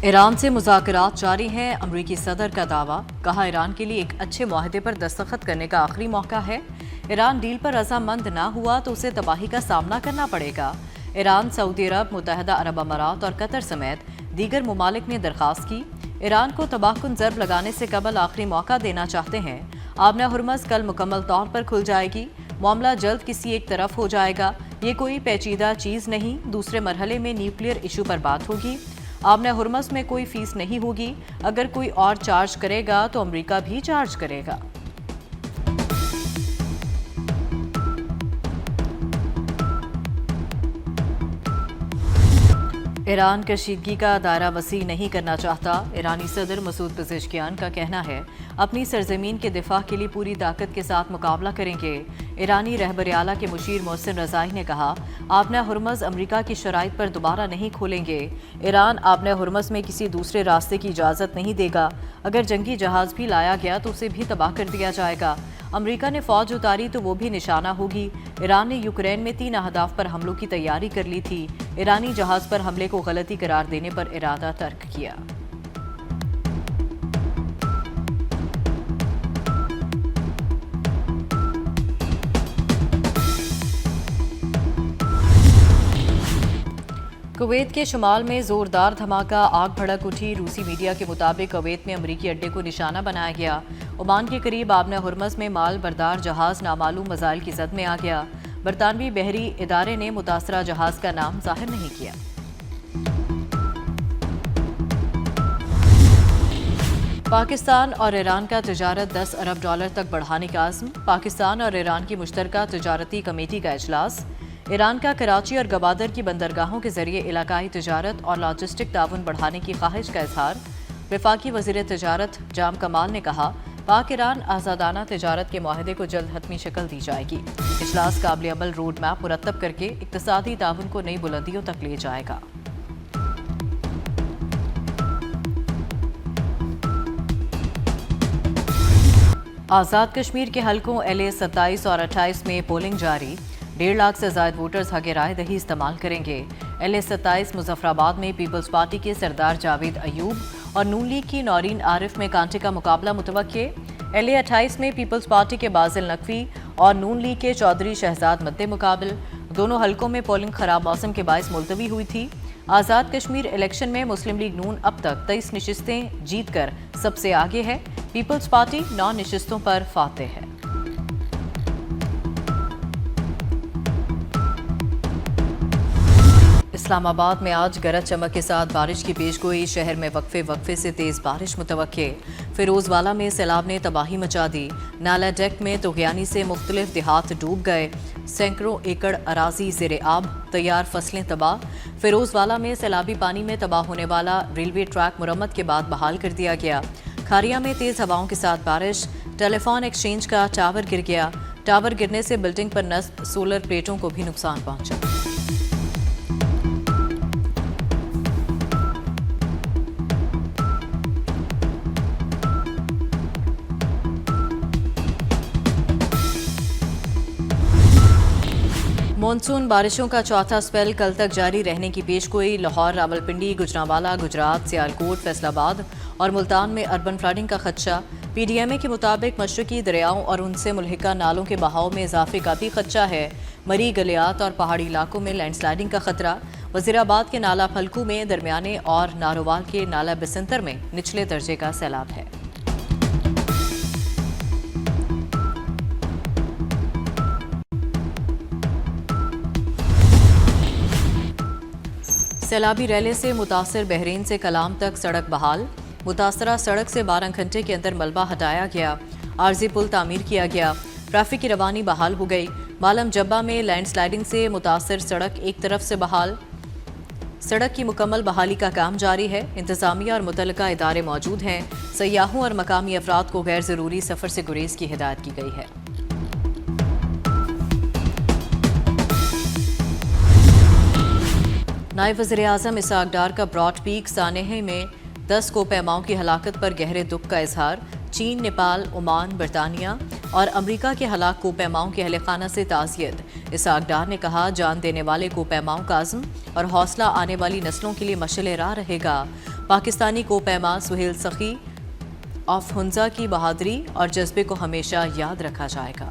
Iran से मुज़ाकरात जारी हैं। अमरीकी सदर का दावा, कहा ईरान के लिए एक अच्छे मुआहदे पर दस्तखत करने का आखिरी मौका है। ईरान डील पर रजामंद ना हुआ तो उसे तबाही का सामना करना पड़ेगा। ईरान, सऊदी अरब, मुत्तहदा अरब अमारात और कतर समेत दीगर ममालिक ने दरख्वास्त की। ईरान को तबाहकुन ज़रब लगाने से कबल आखिरी मौका देना चाहते हैं। आबना हुर्मज़ कल मुकम्मल तौर पर खुल जाएगी। मामला जल्द किसी एक तरफ हो जाएगा। ये कोई पेचीदा चीज़ नहीं। दूसरे मरहले में न्यूक्लियर इशू पर बात होगी। आबना हुर्मज़ में कोई फीस नहीं होगी। अगर कोई और चार्ज करेगा तो अमेरिका भी चार्ज करेगा। ईरान कशीदगी का दायरा वसी नहीं करना चाहता। ईरानी सदर मसूद पेज़ेश्कियान का कहना है, अपनी सरजमीन के दिफा के लिए पूरी ताकत के साथ मुकाबला करेंगे। ईरानी रहबर आला के मुशीर मोहसिन रज़ाई ने कहा, आबना हुर्मज़ अमरीका की शराइत पर दोबारा नहीं खोलेंगे। ईरान आबना हुर्मज़ में किसी दूसरे रास्ते की इजाज़त नहीं देगा। अगर जंगी जहाज़ भी लाया गया तो उसे भी तबाह कर दिया जाएगा। अमरीका ने फौज उतारी तो वो भी निशाना होगी। ईरान ने यूक्रेन में 3 अहदाफ पर हमलों की तैयारी कर ली थी। ईरानी जहाज पर हमले को गलती करार देने पर इरादा तर्क किया। कुवैत के शुमाल में जोरदार धमाका, आग भड़क उठी। रूसी मीडिया के मुताबिक कुवैत में अमरीकी अड्डे को निशाना बनाया गया। ओमान के करीब आबना हुर्मज़ में माल बरदार जहाज नामालूम मज़ाइल की जद में आ गया। बरतानवी बहरी इदारे ने मुतासरा जहाज का नाम जाहिर नहीं किया। पाकिस्तान और ईरान का तिजारत $10 अरब तक बढ़ाने का आज़म। पाकिस्तान और ईरान की मुश्तरका तिजारती कमेटी का इजलास। ईरान का कराची और गवादर की बंदरगाहों के जरिए इलाकाई तिजारत और लॉजिस्टिक ताउन बढ़ाने की ख्वाहिश का इजहार। वफाकी वज़ीर तिजारत जाम कमाल ने कहा, पाक ईरान आज़ादाना तिजारत के मुआहदे को जल्द हतमी शक्ल दी जाएगी। इजलास काबिल अमल रोड मैप मुरतब करके इक्तिसादी ताउन को नई बुलंदियों तक ले जाएगा। आज़ाद कश्मीर के हलकों LA 27 और 28 में पोलिंग जारी। 1.5 लाख से ज़ायद वोटर्स हक़ राय दही इस्तेमाल करेंगे। LA 27 मुजफ्फराबाद में पीपल्स पार्टी के सरदार जावेद अयूब और नून लीग की नौरीन आरिफ में कांटे का मुकाबला मुतवक्के। LA 28 में पीपल्स पार्टी के बाजिल नकवी और नून लीग के चौधरी शहजाद मद्दे मुकाबल। दोनों हलकों में पोलिंग खराब मौसम के बायस मुलतवी हुई थी। आज़ाद कश्मीर इलेक्शन में मुस्लिम लीग नून अब तक 23 नशिस्तें जीतकर सबसे आगे है। पीपल्स पार्टी 9 नशिस्तों पर फातेह है। इस्लामाबाद में आज गरज चमक के साथ बारिश की पेशगोई। शहर में वक्फे से तेज बारिश मुतवक्के। फिरोजवाला में सैलाब ने तबाही मचा दी। नाला डेक में तुगयानी से मुख्तलिफ देहात डूब गए। सैकड़ों एकड़ अराजी ज़ेरे आब, तैयार फसलें तबाह। फिरोजवाला में सैलाबी पानी में तबाह होने वाला रेलवे ट्रैक मुरम्मत के बाद बहाल कर दिया गया। खारिया में तेज हवाओं के साथ बारिश। टेलीफोन एक्सचेंज का टावर गिर गया। टावर गिरने से बिल्डिंग पर नस्ब सोलर प्लेटों को भी नुकसान पहुंचा। मॉनसून बारिशों का चौथा स्पेल कल तक जारी रहने की पेशगोई। लाहौर, रावलपिंडी, गुजरांवाला, गुजरात, सियालकोट, फैसलाबाद और मुल्तान में अर्बन फ्लडिंग का खदशा। PDMA के मुताबिक मशरकी दरियाओं और उनसे मुल्हिका नालों के बहाव में इजाफे का भी खदशा है। मरी, गलियात और पहाड़ी इलाकों में लैंडस्लाइडिंग का खतरा। वजीराबाद के नाला फलकू में दरमियाने और नारोवाल के नाला बिसंतर में निचले दर्जे का सैलाब है। सैलाबी रैले से मुतासर बहरीन से कलाम तक सड़क बहाल। मुतासरा सड़क से 12 घंटे के अंदर मलबा हटाया गया। आर्जी पुल तामीर किया गया। ट्रैफिक की रवानी बहाल हो गई। मालम जब्बा में लैंडस्लाइडिंग से मुतासर सड़क एक तरफ से बहाल। सड़क की मुकम्मल बहाली का काम जारी है। इंतजामिया और मुतल्लिका इदारे मौजूद हैं। सयाहों और मकामी अफराद को गैर ज़रूरी सफ़र से गुरेज की हिदायत की गई है। नायब वज़ीर आज़म इसहाक डार का ब्रॉड पीक सानेह में 10 कोपैमाओं की हलाकत पर गहरे दुख का इजहार। चीन, नेपाल, ओमान, बरतानिया और अमरीका के हलाक कोपैमाओं के अहले खाना से ताज़ियत। इसहाक डार ने कहा, जान देने वाले कोपैमाओं का आज़म और हौसला आने वाली नस्लों के लिए मशअल राह रहेगा। पाकिस्तानी को पैमा सुहेल सखी ऑफ हुंजा की बहादुरी और जज्बे को हमेशा याद रखा जाएगा।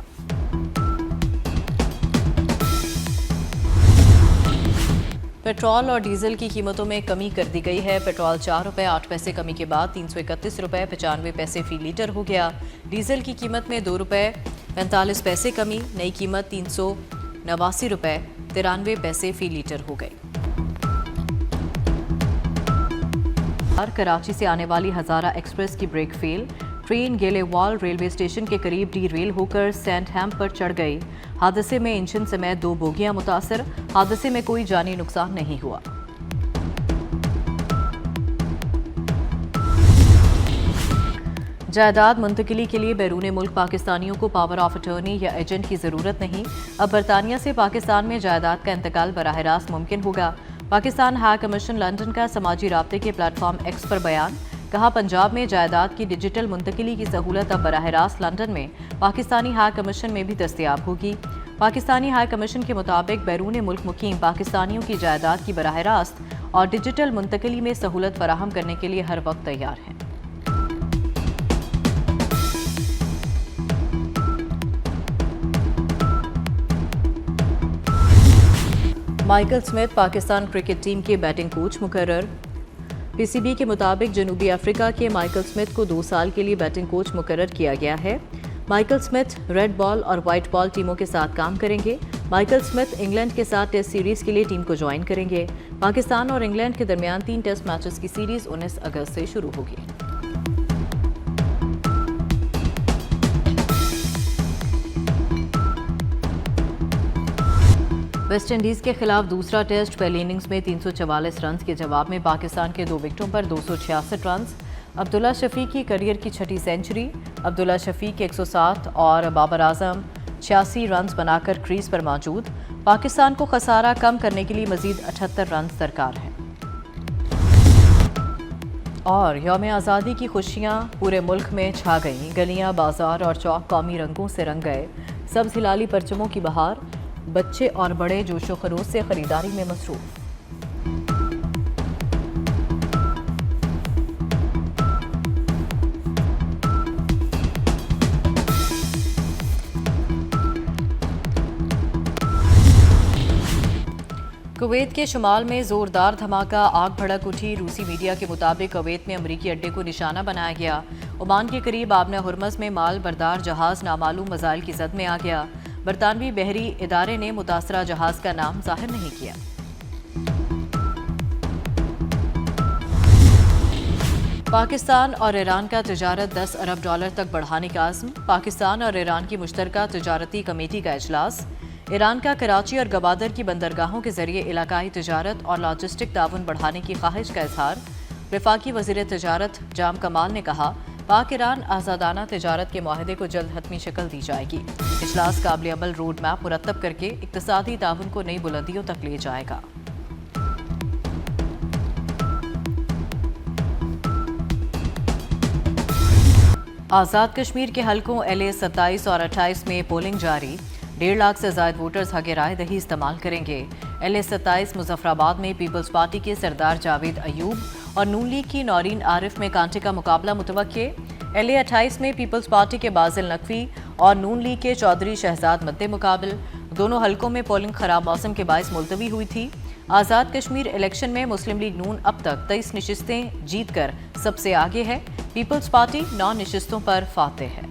पेट्रोल और डीजल की कीमतों में कमी कर दी गई है। पेट्रोल 4 रुपये 8 पैसे कमी के बाद 331 रुपये 95 पैसे फी लीटर हो गया। डीजल की कीमत में 2 रुपये 45 पैसे कमी, नई कीमत 389 रुपये 93 पैसे फी लीटर हो गई। कराची से आने वाली हजारा एक्सप्रेस की brake fail, train Gelewal railway station के करीब डी रेल होकर सैंडहैम पर चढ़ गई। हादसे में इंजन समेत 2 बोगियां मुतासर। हादसे में कोई जानी नुकसान नहीं हुआ। जायदाद मुंतकिली के लिए बैरून मुल्क पाकिस्तानियों को पावर ऑफ अटॉर्नी या एजेंट की जरूरत नहीं। अब बरतानिया से पाकिस्तान में जायदाद का इंतकाल बराह रास्त मुमकिन होगा। पाकिस्तान हाई कमीशन लंदन का समाजी राब्ते के प्लेटफॉर्म एक्स पर बयान, कहा पंजाब में जायदाद की डिजिटल मुंतकिली की सहूलत अब बराह रास्त लंदन में पाकिस्तानी हाई कमीशन में भी दस्तयाब होगी। पाकिस्तानी हाई कमीशन के मुताबिक बैरून मुल्क मुकीम पाकिस्तानियों की जायदाद की बराह रास्त और डिजिटल मुंतकिली में सहूलत फराहम करने के लिए हर वक्त तैयार हैं। Michael Smith Pakistan cricket team के बैटिंग कोच मुकर्रर। पीसीबी के मुताबिक जनूबी अफ्रीका के माइकल स्मिथ को 2 साल के लिए बैटिंग कोच मुकर्रर किया गया है। माइकल स्मिथ रेड बॉल और वाइट बॉल टीमों के साथ काम करेंगे। माइकल स्मिथ इंग्लैंड के साथ टेस्ट सीरीज के लिए टीम को ज्वाइन करेंगे। पाकिस्तान और इंग्लैंड के दरमियान 3 टेस्ट मैचेस की सीरीज 19 अगस्त से शुरू होगी। वेस्ट इंडीज के खिलाफ दूसरा टेस्ट पहली इनिंग्स में 344 रन के जवाब में पाकिस्तान के 2 विकेटों पर 266 रन। अब्दुल्ला शफीक की करियर की 6ठी सेंचुरी। अब्दुल्ला शफीक 107 और बाबर आजम 86 रन बनाकर क्रीज पर मौजूद। पाकिस्तान को खसारा कम करने के लिए मजीद 78 रन दरकार हैं। और यौम आज़ादी की खुशियाँ पूरे मुल्क में छा गईं। गलियाँ, बाजार और चौक कौमी रंगों से रंग गए। सब्ज़ हिलाली परचमों की बहार, बच्चे और बड़े जोशो खरोश से खरीदारी में मसरूफ। कुवैत के शुमाल में जोरदार धमाका, आग भड़क उठी। रूसी मीडिया के मुताबिक कुवैत में अमरीकी अड्डे को निशाना बनाया गया। ओमान के करीब आबना हुरमज में माल बरदार जहाज नामालूम मजाइल की जद में आ गया। बरतानवी बहरी इदारे ने मुतासरा जहाज का नाम जाहिर नहीं किया। पाकिस्तान और ईरान का तिजारत $10 अरब तक बढ़ाने का आज़म। पाकिस्तान और ईरान की मुश्तरका तिजारती कमेटी का इजलास। ईरान का कराची और गवादर की बंदरगाहों के जरिए इलाकाई तिजारत और लॉजिस्टिक ताउन बढ़ाने की ख्वाहिश का इजहार। वफाकी वज़ीर तिजारत जाम कमाल ने कहा, पाक ईरान आज़ादाना तिजारत के माहदे को जल्द हतमी शक्ल दी जाएगी। इजलास काबिल अमल रोड मैप मुरतब करके इक्तिसादी ताउन को नई बुलंदियों तक ले जाएगा। आज़ाद कश्मीर के हलकों LA 27 और 28 में पोलिंग जारी। 1.5 लाख से ज़ायद वोटर्स हक़ राय दही इस्तेमाल करेंगे। LA 27 मुजफ्फराबाद में पीपल्स पार्टी के सरदार जावेद अयूब और नून लीग की नौरीन आरिफ में कांटे का मुकाबला मुतवक्के। LA 28 में पीपल्स पार्टी के बाजिल नकवी और नून लीग के चौधरी शहजाद मद्दे मुकाबल। दोनों हलकों में पोलिंग खराब मौसम के बायस मुलतवी हुई थी। आज़ाद कश्मीर इलेक्शन में मुस्लिम लीग नून अब तक 23 नशिस्तें जीतकर सबसे आगे है। पीपल्स पार्टी 9 नशिस्तों पर फातेह है।